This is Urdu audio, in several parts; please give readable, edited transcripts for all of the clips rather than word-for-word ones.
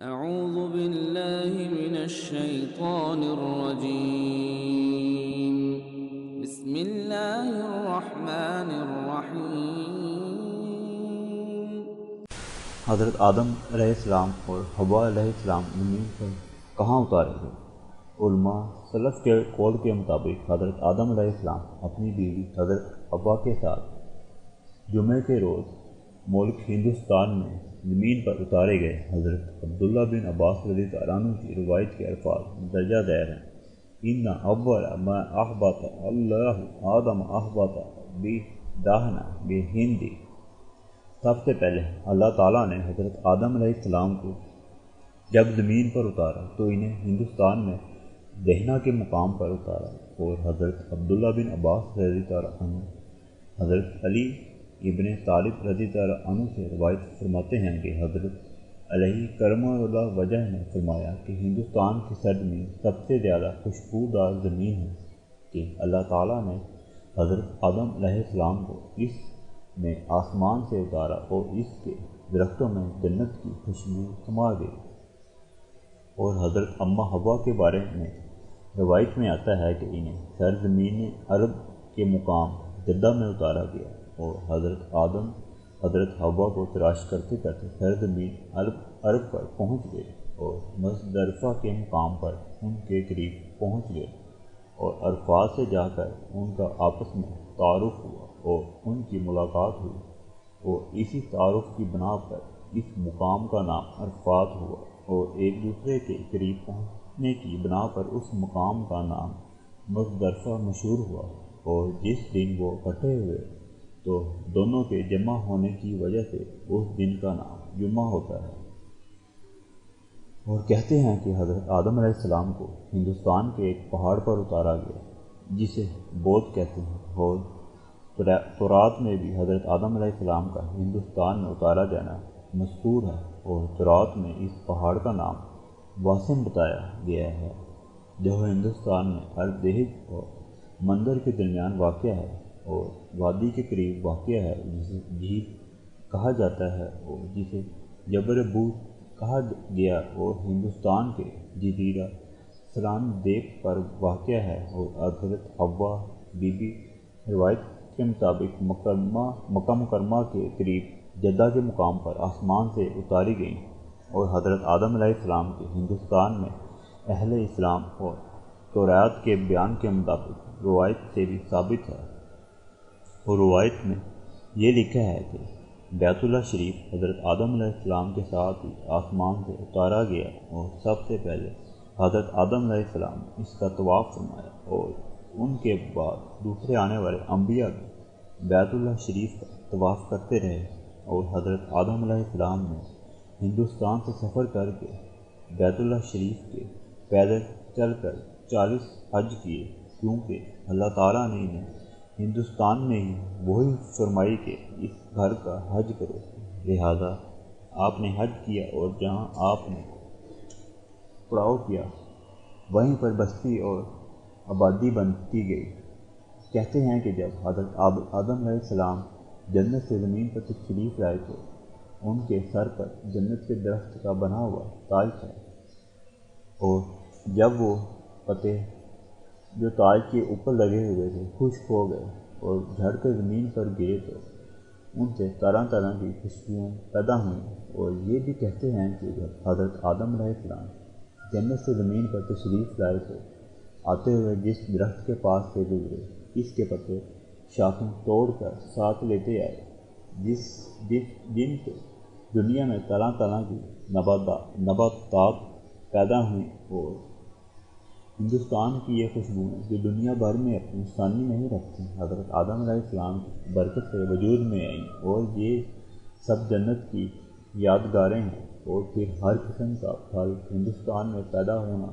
اعوذ باللہ من الشیطان الرجیم بسم اللہ الرحمن الرحیم۔ حضرت آدم علیہ السلام اور حوا علیہ السلام زمین پر کہاں اتارے گئے؟ علماء سلف کے قول کے مطابق حضرت آدم علیہ السلام اپنی بیوی حضرت حوا کے ساتھ جمعے کے روز ملک ہندوستان میں زمین پر اتارے گئے۔ حضرت عبداللہ بن عباس رضی اللہ عنہ کی روایت کے الفاظ درجہ ذیل ہیں: ان اول ما احبط اللہ آدم احبط بدہنہ بہندی۔ سب سے پہلے اللہ تعالیٰ نے حضرت آدم علیہ السلام کو جب زمین پر اتارا تو انہیں ہندوستان میں دہنا کے مقام پر اتارا، اور حضرت عبداللہ بن عباس رضی اللہ عنہ حضرت علی ابن طالب رضی اللہ عنہ سے روایت فرماتے ہیں کہ حضرت علیہ کرم اللہ وجہ نے فرمایا کہ ہندوستان کی سرزمین سب سے زیادہ خوشبودار زمین ہے کہ اللہ تعالیٰ نے حضرت آدم علیہ السلام کو اس میں آسمان سے اتارا اور اس کے درختوں میں جنت کی خوشبو سما گئی۔ اور حضرت اماں حوا کے بارے میں روایت میں آتا ہے کہ انہیں سرزمین عرب کے مقام جدہ میں اتارا گیا، اور حضرت آدم حضرت حوا کو تلاش کرتے کرتے سرزمین عرب پر پہنچ گئے اور مزدلفہ کے مقام پر ان کے قریب پہنچ گئے، اور عرفات سے جا کر ان کا آپس میں تعارف ہوا اور ان کی ملاقات ہوئی، اور اسی تعارف کی بنا پر اس مقام کا نام عرفات ہوا، اور ایک دوسرے کے قریب پہنچنے کی بنا پر اس مقام کا نام مزدلفہ مشہور ہوا۔ اور جس دن وہ اکٹھے ہوئے تو دونوں کے جمع ہونے کی وجہ سے اس دن کا نام جمعہ ہوتا ہے۔ اور کہتے ہیں کہ حضرت آدم علیہ السلام کو ہندوستان کے ایک پہاڑ پر اتارا گیا جسے بودھ کہتے ہیں، اور تورات میں بھی حضرت آدم علیہ السلام کا ہندوستان میں اتارا جانا مذکور ہے، اور تورات میں اس پہاڑ کا نام واسم بتایا گیا ہے جو ہندوستان میں اردہج اور مندر کے درمیان واقع ہے، اور وادی کے قریب واقع ہے، جسے جھیل کہا جاتا ہے اور جسے جبر بوت کہا گیا، اور ہندوستان کے جزیرہ سلان دیپ پر واقع ہے۔ اور حضرت حوا بی بی روایت کے مطابق مکہ مکرمہ کے قریب جدہ کے مقام پر آسمان سے اتاری گئیں، اور حضرت آدم علیہ السلام کے ہندوستان میں اہل اسلام اور تورات کے بیان کے مطابق روایت سے بھی ثابت ہے۔ اور روایت میں یہ لکھا ہے کہ بیت اللہ شریف حضرت آدم علیہ السلام کے ساتھ ہی آسمان سے اتارا گیا، اور سب سے پہلے حضرت آدم علیہ السلام نے اس کا طواف فرمایا، اور ان کے بعد دوسرے آنے والے انبیاء بھی بیت اللہ شریف کا طواف کرتے رہے۔ اور حضرت آدم علیہ السلام نے ہندوستان سے سفر کر کے بیت اللہ شریف کے پیدل چل کر 40 حج کیے، کیونکہ اللہ تعالیٰ نے انہیں ہندوستان میں ہی وہی فرمائی کہ اس گھر کا حج کرو، لہذا آپ نے حج کیا، اور جہاں آپ نے پڑاؤ کیا وہیں پر بستی اور آبادی بنتی گئی۔ کہتے ہیں کہ جب حضرت آدم علیہ السلام جنت سے زمین پر تشریف لائے تو ان کے سر پر جنت کے درخت کا بنا ہوا تاج تھا، اور جب وہ پتے جو تاج کے اوپر لگے ہوئے تھے خشک ہو گئے اور جھڑ کر زمین پر گرے تو ان سے طرح طرح کی خوشبوئیں پیدا ہوئیں۔ اور یہ بھی کہتے ہیں کہ جب حضرت آدم علیہ السلام جنت سے زمین پر تشریف لائے تو آتے ہوئے جس درخت کے پاس سے گزرے اس کے پتے شاخیں توڑ کر ساتھ لیتے آئے، جن سے دنیا میں طرح طرح کی نباتات پیدا ہوئیں، اور ہندوستان کی یہ خوشبوئیں جو دنیا بھر میں اپنی ثانی نہیں رکھتی حضرت آدم علیہ السلام کی برکت سے وجود میں آئیں، اور یہ سب جنت کی یادگاریں ہیں۔ اور پھر ہر قسم کا پھل ہندوستان میں پیدا ہونا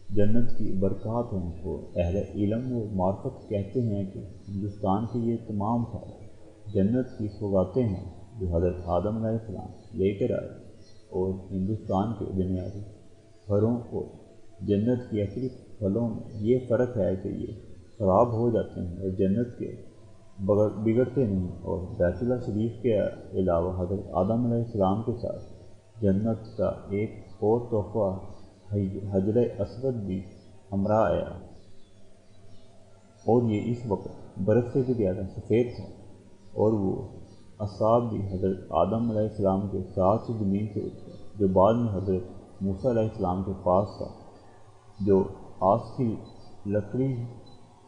جنت کی برکات ہیں، اور اہل علم و معرفت کہتے ہیں کہ ہندوستان کے یہ تمام پھل جنت کی سوغاتیں ہیں جو حضرت آدم علیہ السلام لے کر آئے، اور ہندوستان کے بنیادی پھلوں کو جنت کی اصلی پھلوں میں یہ فرق ہے کہ یہ خراب ہو جاتے ہیں اور جنت کے بگڑتے نہیں۔ اور بیت اللہ شریف کے علاوہ حضرت آدم علیہ السلام کے ساتھ جنت کا ایک اور تحفہ حجر اسود بھی ہمراہ آیا، اور یہ اس وقت برف سے بھی زیادہ سفید تھا، اور وہ اصحاب بھی حضرت آدم علیہ السلام کے ساتھ زمین سے اترے، جو بعد میں حضرت موسیٰ علیہ السلام کے پاس تھا، جو آس کی لکڑی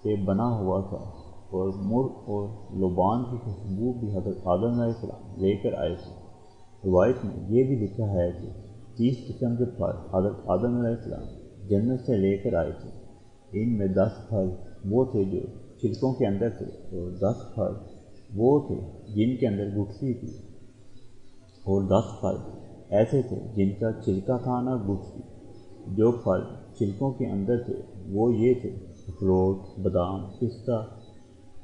سے بنا ہوا تھا، اور مر اور لبان کی خوشبو بھی حضرت آدم علیہ السلام لے کر آئے تھے۔ روایت میں یہ بھی لکھا ہے کہ 30 قسم کے پھل حضرت آدم علیہ السلام جنت سے لے کر آئے تھے۔ ان میں 10 پھل وہ تھے جو چھلکوں کے اندر تھے، اور 10 پھل وہ تھے جن کے اندر گٹھلی تھی، اور 10 پھل ایسے تھے جن کا چھلکا تھا نہ گٹھلی۔ جو پھل چھلکوں کے اندر تھے وہ یہ تھے: اخروٹ، بادام، پستہ،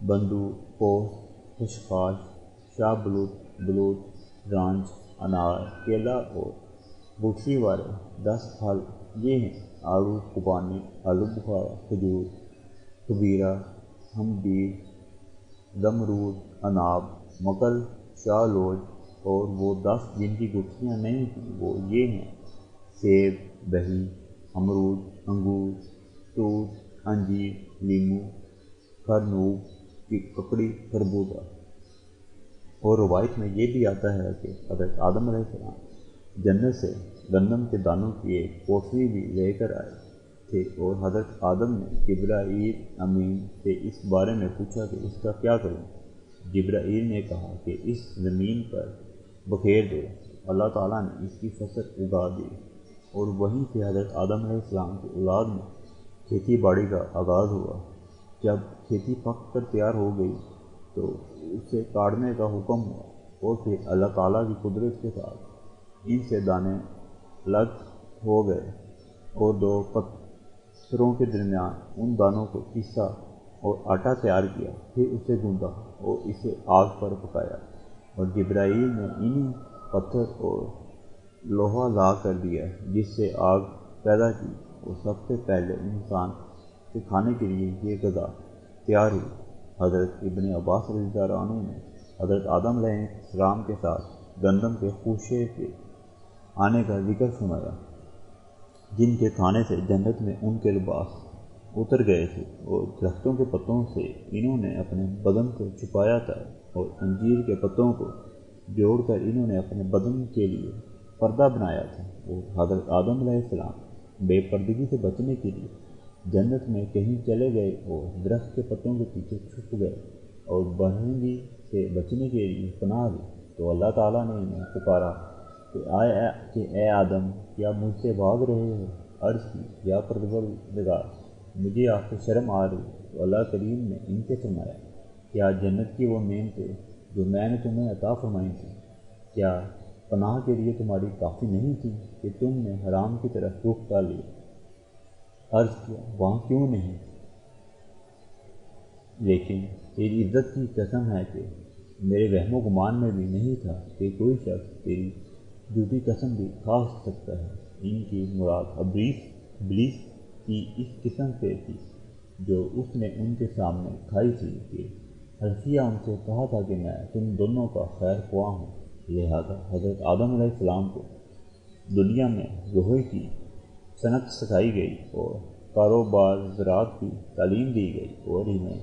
بندو، پوش، خشخاش، شاہ بلوط، رانج، انار، کیلا، اور گٹھلی والے 10 پھل یہ ہیں: آڑو، خوبانی، آلو بخارا، کھجور، خبیرہ، ہمبیر، زمرود، اناب، مکل، شاہ لوج۔ اور وہ 10 جن کی گٹھلیاں نہیں تھیں وہ یہ ہیں: سیب، بہی، امرود، انگور، توت، انجیر، لیمو، خرنوب، ککڑی، خربوزہ۔ اور روایت میں یہ بھی آتا ہے کہ حضرت آدم علیہ السلام جنت سے گندم کے دانوں کی ایک پوٹلی بھی لے کر آئے تھے، اور حضرت آدم نے جبرائیل امین سے اس بارے میں پوچھا کہ اس کا کیا کروں؟ جبرائیل نے کہا کہ اس زمین پر بکھیر دو۔ اللہ تعالیٰ نے اس کی فصل اگا دی، اور وہیں سے حضرت آدم علیہ السلام کی اولاد میں کھیتی باڑی کا آغاز ہوا۔ جب کھیتی پک کر تیار ہو گئی تو اسے کاٹنے کا حکم ہوا، اور پھر اللہ تعالیٰ کی قدرت کے ساتھ ان سے دانے الگ ہو گئے، اور 2 پتھروں کے درمیان ان دانوں کو پیسا اور آٹا تیار کیا، پھر اسے گوندھا اور اسے آگ پر پکایا، اور جبرائیل نے انہی پتھر اور لوہا لا کر دیا جس سے آگ پیدا کی، اور سب سے پہلے انسان کے کھانے کے لیے یہ غذا تیار ہوئی۔ حضرت ابن عباس رضی اللہ عنہ نے حضرت آدم علیہ السلام کے ساتھ گندم کے خوشے کے آنے کا ذکر سنایا، جن کے کھانے سے جنت میں ان کے لباس اتر گئے تھے، اور درختوں کے پتوں سے انہوں نے اپنے بدن کو چھپایا تھا، اور انجیر کے پتوں کو جوڑ کر انہوں نے اپنے بدن کے لیے پردہ بنایا تھا۔ اور حضرت آدم علیہ السلام بے پردگی سے بچنے کے لیے جنت میں کہیں چلے گئے اور درخت کے پتوں کے پیچھے چھپ گئے، اور برہنگی سے بچنے کے لیے پناہ لی، تو اللہ تعالیٰ نے انہیں پکارا کہ اے آدم، کیا مجھ سے بھاگ رہے ہو؟ عرض کی: یا پروردگار، مجھے آپ سے شرم آ رہی۔ تو اللہ کریم نے ان سے فرمایا: کیا جنت کی وہ نعمتیں جو میں نے تمہیں عطا فرمائی تھیں، کیا پناہ کے لیے تمہاری کافی نہیں تھی کہ تم نے حرام کی طرف رخ کر لیا؟ عرض کیا: وہاں کیوں نہیں، لیکن تیری عزت کی قسم ہے کہ میرے وہم و گمان میں بھی نہیں تھا کہ کوئی شخص تیری جھوٹی قسم بھی کھا سکتا ہے۔ ان کی مراد ابلیس کی اس قسم سے تھی جو اس نے ان کے سامنے کھائی تھی کہ حلفیہ ان سے کہا تھا کہ میں تم دونوں کا خیر خواہ ہوں۔ لہذا حضرت آدم علیہ السلام کو دنیا میں لوہے کی صنعت سکھائی گئی، اور کاروبار زراعت کی تعلیم دی گئی، اور انہیں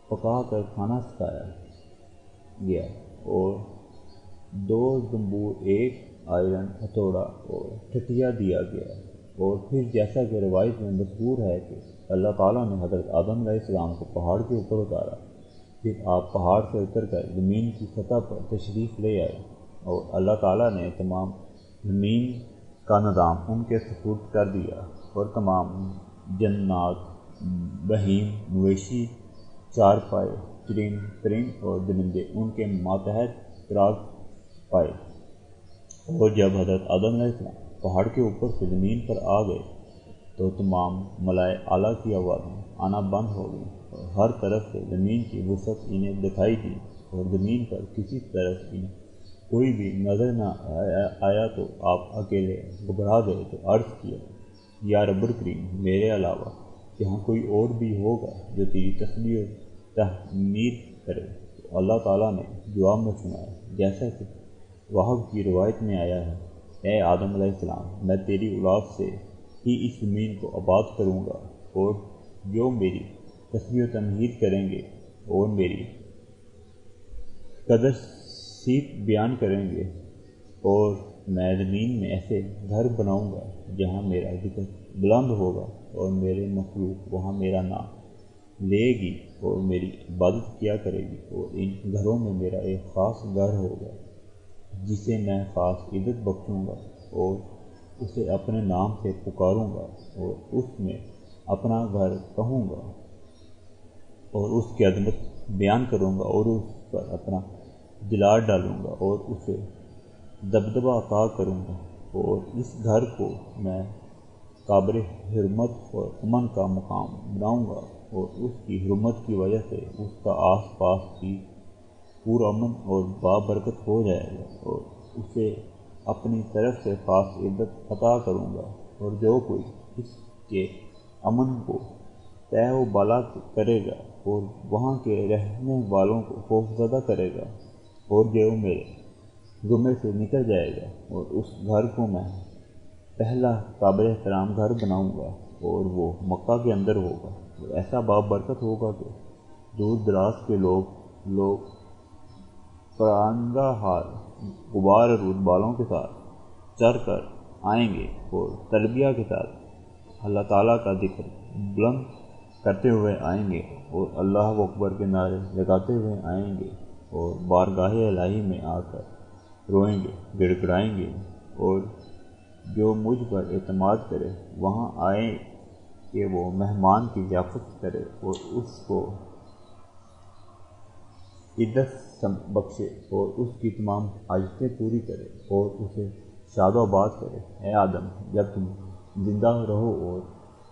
پکا کر کھانا سکھایا گیا، اور 2 زنبور، 1 آئرن ہتھوڑا اور ٹھٹیا دیا گیا۔ اور پھر جیسا کہ روایت میں مذکور ہے کہ اللہ تعالیٰ نے حضرت آدم علیہ السلام کو پہاڑ کے اوپر اتارا، پھر آپ پہاڑ سے اتر کر زمین کی سطح پر تشریف لے آئے، اور اللہ تعالیٰ نے تمام زمین کا نظام ان کے سپرد کر دیا، اور تمام جنات، بہیم، مویشی، چارپائے، چرند، پرند اور درندے ان کے ماتحت فراغ پائے۔ اور جب حضرت آدم علیہ السلام پہاڑ کے اوپر سے زمین پر آ گئے تو تمام ملائے اعلیٰ کی آوازیں آنا بند ہو گئیں، اور ہر طرف سے زمین کی وسعت انہیں دکھائی دی، اور زمین پر کسی طرف انہیں کوئی بھی نظر نہ آیا، تو آپ اکیلے گھبرا گئے تو عرض کیا: یا رب الکریم، میرے علاوہ یہاں کوئی اور بھی ہوگا جو تیری تسبیح و تحمید کرے؟ تو اللہ تعالیٰ نے جواب میں سنایا، جیسا کہ وہب کی روایت میں آیا ہے اے آدم علیہ السلام، میں تیری اولاد سے ہی اس زمین کو آباد کروں گا، اور جو میری تسبیح و تمجید کریں گے اور میری قدسیت بیان کریں گے، اور میں زمین میں ایسے گھر بناؤں گا جہاں میرا ذکر بلند ہوگا، اور میرے مخلوق وہاں میرا نام لے گی اور میری عبادت کیا کرے گی، اور ان گھروں میں میرا ایک خاص گھر ہوگا جسے میں خاص عزت بخشوں گا، اور اسے اپنے نام سے پکاروں گا، اور اس میں اپنا گھر کہوں گا، اور اس کی عظمت بیان کروں گا، اور اس پر اپنا جلال ڈالوں گا، اور اسے دبدبہ عطا کروں گا، اور اس گھر کو میں قابل حرمت اور امن کا مقام بناؤں گا، اور اس کی حرمت کی وجہ سے اس کا آس پاس بھی پرامن اور بابرکت ہو جائے گا، اور اسے اپنی طرف سے خاص عزت عطا کروں گا، اور جو کوئی اس کے امن کو تہ و بالا کرے گا اور وہاں کے رہنے والوں کو خوفزدہ کرے گا، اور جو میرے ذمے سے نکل جائے گا، اور اس گھر کو میں پہلا قابل احترام گھر بناؤں گا، اور وہ مکہ کے اندر ہوگا، اور ایسا بابرکت ہوگا کہ دور دراز کے لوگ پرندہ ہار غبار رود بالوں کے ساتھ چر کر آئیں گے، اور تلبیہ کے ساتھ اللہ تعالیٰ کا ذکر بلند کرتے ہوئے آئیں گے، اور اللہ اکبر کے نعرے لگاتے ہوئے آئیں گے، اور بارگاہ الہی میں آ کر روئیں گے، گڑ گڑائیں گے، اور جو مجھ پر اعتماد کرے وہاں آئے کہ وہ مہمان کی ضیافت کرے، اور اس کو عزت بخشے، اور اس کی تمام حاجتیں پوری کرے، اور اسے شاد و آباد کرے۔ اے آدم، جب تم زندہ رہو اور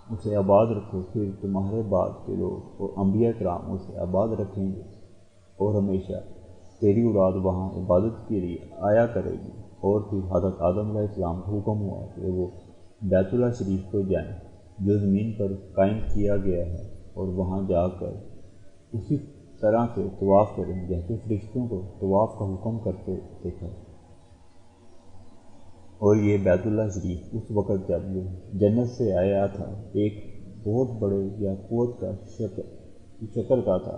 اسے آباد رکھو، پھر تمہارے بعد کے لوگ اور انبیاء کرام اسے آباد رکھیں گے، اور ہمیشہ تیری اولاد وہاں عبادت کے لیے آیا کرے گی۔ اور پھر حضرت آدم علیہ السلام کو حکم ہوا کہ وہ بیت اللہ شریف کو جائیں جو زمین پر قائم کیا گیا ہے، اور وہاں جا کر اسی طرح سے طواف کریں جیسے فرشتوں کو طواف کا حکم کرتے دیکھا۔ اور یہ بیت اللہ شریف اس وقت جب یہ جنت سے آیا تھا ایک بہت بڑے یاقوت کا شکل کا تھا،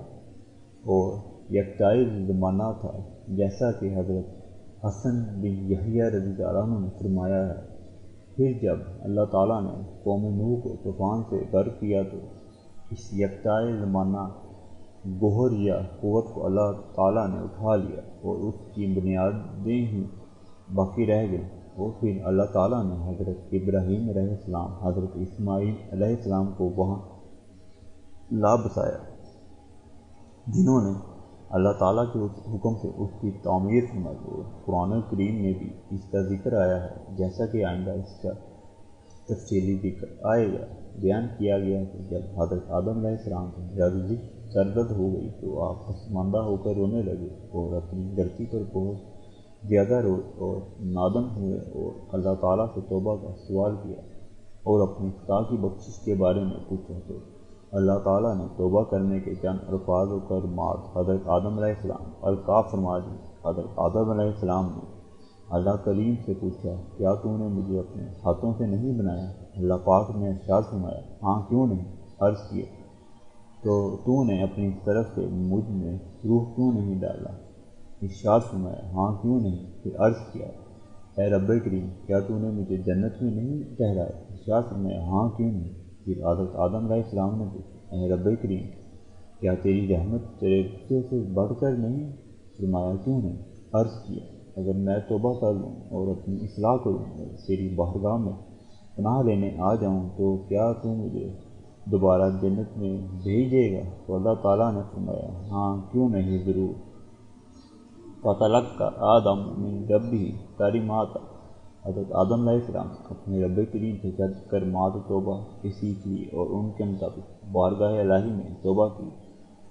اور یکتائے زمانہ تھا، جیسا کہ حضرت حسن بن یحییٰ رضی اللہ عنہ نے فرمایا ہے۔ پھر جب اللہ تعالیٰ نے قوم نوح کو طوفان سے غرق کیا تو اس یکتائے زمانہ گوہر یا قوت کو اللہ تعالیٰ نے اٹھا لیا، اور اس کی بنیادیں ہی باقی رہ گئیں، اور پھر اللہ تعالیٰ نے حضرت ابراہیم علیہ السلام، حضرت اسماعیل علیہ السلام کو وہاں لا بسایا، جنہوں نے اللہ تعالیٰ کے حکم سے اس کی تعمیر فرمائی۔ اور قرآن کریم میں بھی اس کا ذکر آیا ہے، جیسا کہ آئندہ اس کا تفصیلی ذکر آئے گا۔ بیان کیا گیا کہ جب حضرت آدم علیہ السلام کو جلدی سرد ہو گئی تو آپ پسماندہ ہو کر رونے لگے، اور اپنی غلطی پر بہت زیادہ روئے اور نادم ہوئے، اور اللہ تعالیٰ سے توبہ کا سوال کیا، اور اپنی خطا کی بخشش کے بارے میں پوچھا، تو اللہ تعالیٰ نے توبہ کرنے کے چند الفاظ و کلمات حضرت آدم علیہ السلام القاف فرما دی۔ حضرت آدم علیہ السلام نے اللہ کریم سے پوچھا، کیا تو نے مجھے اپنے ہاتھوں سے نہیں بنایا؟ اللہ پاک نے ارشاد فرمایا، ہاں کیوں نہیں؟ عرض کیا، تو نے اپنی طرف سے مجھ میں روح کیوں نہیں ڈالا؟ ارشاد فرمایا، ہاں کیوں نہیں؟ پھر عرض کیا، اے رب کریم، کیا تو نے مجھے جنت میں نہیں ٹھہرایا؟ ارشاد فرمایا، ہاں کیوں نہیں؟ پھر حضرت آدم علیہ السلام نے پوچھا، اے رب کریم، کیا تیری رحمت تیرے غصے سے بڑھ کر نہیں؟ فرمایا، کیوں نہیں؟ عرض کیا، اگر میں توبہ کر لوں اور اپنی اصلاح کروں اور تیری بارگاہ میں پناہ لینے آ جاؤں تو کیا تو مجھے دوبارہ جنت میں بھیج دے گا؟ تو اللہ تعالیٰ نے فرمایا، ہاں کیوں نہیں، ضرور۔ فَتَلَقَّىٰ آدَمُ مِن رَبِّهِ کَلِمَاتٍ، حضرت آدم علیہ السلام اپنے رب کریم سے کلمات توبہ کے سیکھ لی، اور ان کے مطابق بارگاہ الہی میں توبہ کی،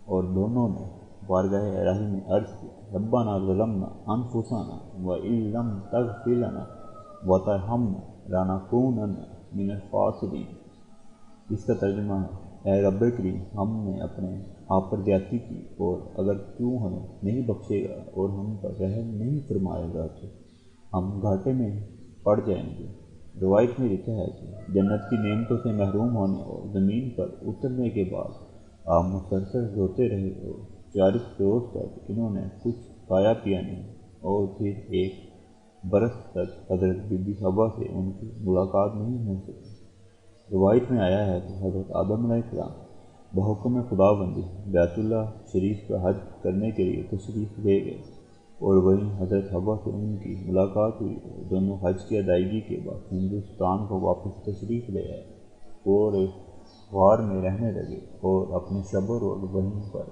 اور دونوں نے بارگاہ الہی میں عرض کی، ربنا ظلمنا انفسنا وان لم تغفر لنا وترحمنا لنکونن من الخاسرین۔ اس کا ترجمہ ہے، اے رب کریم، ہم نے اپنے آپ پر زیادتی کی، اور اگر تو ہمیں نہیں بخشے گا اور ہم پر رحم نہیں فرمائے گا تو ہم گھاٹے میں پڑ جائیں گے۔ روایت میں لکھا ہے کہ جنت کی نعمتوں سے محروم ہونے اور زمین پر اترنے کے بعد آپ مسلسل روتے رہے اور 40 روز تک انہوں نے کچھ کھایا پیا نہیں، اور پھر 1 برس تک حضرت بی بی حوا سے ان کی ملاقات نہیں ہو سکی۔ روایت میں آیا ہے کہ حضرت آدم علیہ السلام بحکم خدا بندی بیت اللہ شریف کا حج کرنے کے لیے تشریف لے گئے، اور وہیں حضرت حوا سے ان کی ملاقات ہوئی، اور دونوں حج کی ادائیگی کے بعد ہندوستان کو واپس تشریف لے آئے اور ایک غار میں رہنے لگے اور اپنے شب و روز وہیں پر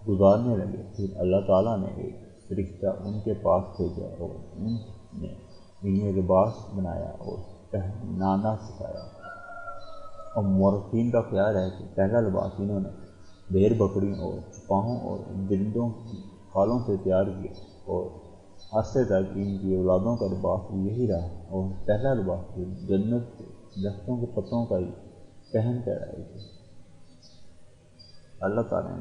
گزارنے لگے۔ پھر اللہ تعالیٰ نے ایک فرشتہ ان کے پاس بھیجا اور ان نے انہیں لباس بنایا اور پہنانا سکھایا، اور مورخین کا خیال ہے کہ پہلا لباس انہوں نے بھیڑ بکریوں اور چوپاہوں اور درندوں کی کھالوں سے تیار کیا، اور عرصے تک ان کی اولادوں کا لباس یہی رہا، اور پہلا لباس جنت کے درختوں کے پتوں کا ہی پہن کر آئے تھے۔ اللہ تعالیٰ